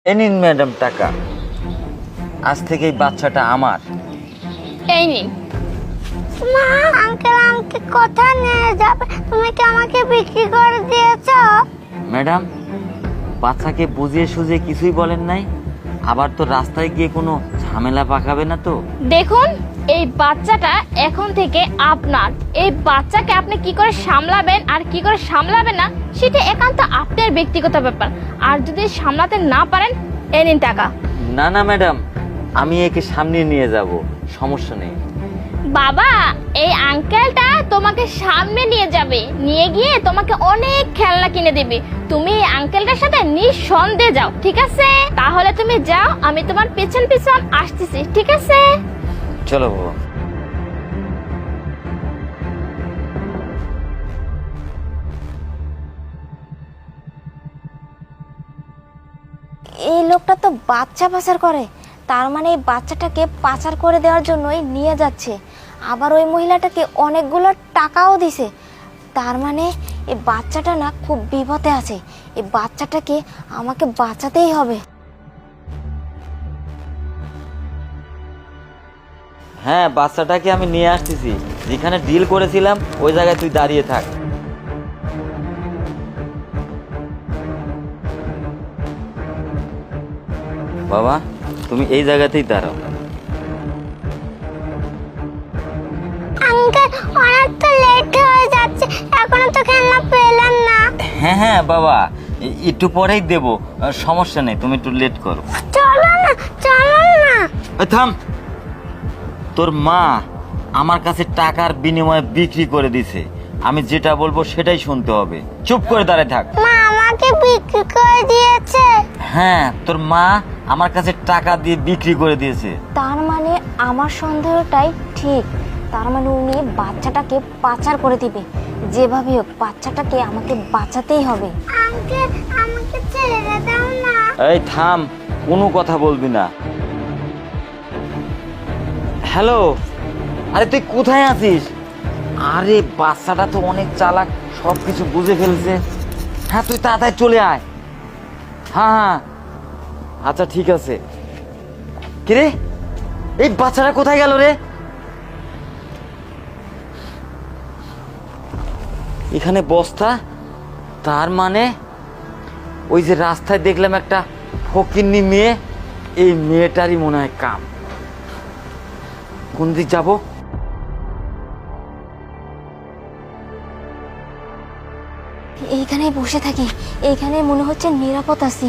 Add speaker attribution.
Speaker 1: এ নিন ম্যাডাম টাকা, আজ থেকে এই বাচ্চাটা আমার।
Speaker 2: এই নিন।
Speaker 3: মা, আঙ্কেল আমাকে কোথায় নিয়ে যাবে? তুমি কি আমাকে বিক্রি করে দিয়েছো?
Speaker 1: ম্যাডাম, বাচ্চাকে বুঝিয়ে সুঝিয়ে কিছুই বলেন নাই, আবার তো রাস্তায় গিয়ে কোনো ঝামেলা পাকাবে না তো?
Speaker 2: দেখুন, এই বাচ্চাটা এখন থেকে আপনার। এই বাচ্চাকে আপনি কি করে সামলাবেন আর কি করে সামলাবেন না সেটা একান্ত আপনার ব্যক্তিগত ব্যাপার। আর যদি সামলাতে না পারেন, এই নিন টাকা।
Speaker 1: না না ম্যাডাম, আমি একে সামনে নিয়ে যাব, সমস্যা নেই।
Speaker 2: বাবা, এই আঙ্কেলটা তোমাকে সামনে নিয়ে যাবে, নিয়ে গিয়ে তোমাকে অনেক খেলনা কিনে দেবে। তুমি এই আঙ্কেলটার সাথে নিঃসন্দেহে যাও, ঠিক আছে? তাহলে তুমি যাও, আমি তোমার পেছন পেছন আসতেছি, ঠিক আছে?
Speaker 1: চলো বাবা।
Speaker 3: এই লোকটা তো বাচ্চা পাচার করে, তার মানে এই বাচ্চাটাকে পাচার করে দেওয়ার জন্যই নিয়ে যাচ্ছে। আবার ওই মহিলাটাকে অনেকগুলো টাকাও দিছে। তার মানে এই বাচ্চাটা না খুব বিপদে আছে। এই বাচ্চাটাকে আমাকে বাঁচাতেই হবে।
Speaker 1: হ্যাঁ, বাচ্চাটাকে আমি নিয়ে আসতেছি, যেখানে ডিল করেছিলাম ওই জায়গায় তুই দাঁড়িয়ে থাক। বাবা, তুমি এই জায়গাতেই দাঁড়াও।
Speaker 3: আঙ্কেল, অনেক তো লেট হয়ে যাচ্ছে, এখনো তো খেলনা পেলাম না।
Speaker 1: হ্যাঁ হ্যাঁ বাবা, একটু পরেই দেব, সমস্যা নেই, তুমি একটু লেট করো।
Speaker 3: চলো না, চলো না।
Speaker 1: থাম, তোর মা আমার কাছে টাকার বিনিময়ে বিক্রি করে দিছে, আমি যেটা বলবো সেটাই শুনতে হবে। চুপ করে দাঁড়ায় থাক।
Speaker 3: মা আমাকে বিক্রি করে দিয়েছে?
Speaker 1: হ্যাঁ, তোর মা আমার কাছে টাকা দিয়ে বিক্রি করে দিয়েছে।
Speaker 3: তার মানে আমার সন্দেহটাই ঠিক। তার মানে উনি বাচ্চাটাকে পাচার করে দিবে। যেভাবে হোক বাচ্চাটাকে আমাকে বাঁচাতেই হবে। আঙ্কেল, আমাকে ছেড়ে দাও না।
Speaker 1: এই থাম, কোনো কথা বলবি না। হ্যালো, আরে তুই কোথায় আছিস? আরে বাচ্চাটা তো অনেক চালাক, সব কিছু বুঝে ফেলছে। হ্যাঁ, তুই তাড়াতাড়ি চলে আয়। হ্যাঁ হ্যাঁ, আচ্ছা ঠিক আছে। কিরে, এই বাচ্চাটা কোথায় গেল রে? এখানে বস্তা, তার মানে ওই যে রাস্তায় দেখলাম একটা ফকিন্নি মেয়ে, এই মেয়েটারই মনে হয় কাম। কোন দিক যাব?
Speaker 3: এইখানেই বসে থাকি, এইখানে মনে হচ্ছে নিরাপদ আছি।